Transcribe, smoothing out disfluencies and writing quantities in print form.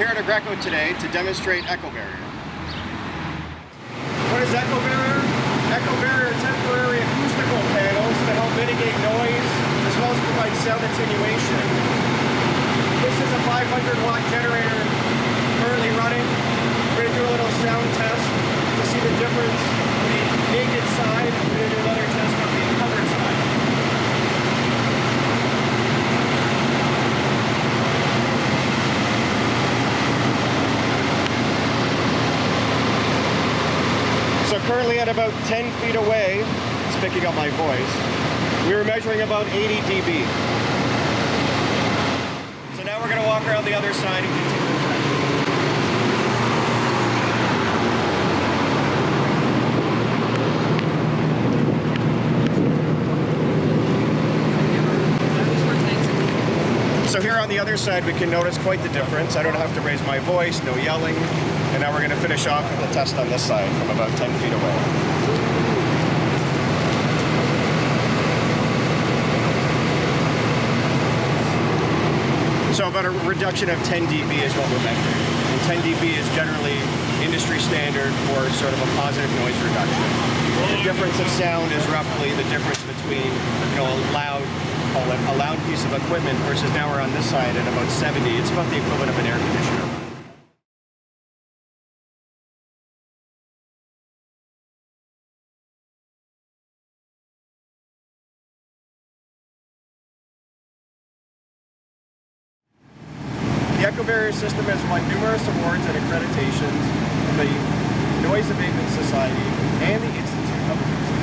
here at Aggreko today to demonstrate Echo Barrier. What is Echo Barrier? Echo Barrier are temporary acoustical panels to help mitigate noise as well as provide sound attenuation. This is a 500-watt generator currently running. We're going to do a little sound test to see the difference between the naked side and we're going to do another test on the covered side. So currently at about 10 feet away, it's picking up my voice, we were measuring about 80 dB. So now we're going to walk around the other side and continue the test. So here on the other side we can notice quite the difference. I don't have to raise my voice, no yelling. And now we're going to finish off with the test on this side from about 10 feet away. So about a reduction of 10 dB is what we're measuring. And 10 dB is generally industry standard for sort of a positive noise reduction. The difference of sound is roughly the difference between, a loud piece of equipment versus now we're on this side at about 70. It's about the equivalent of an air conditioner. The Echo Barrier system has won numerous awards and accreditations from the Noise Abatement Society and the Institute of Acoustic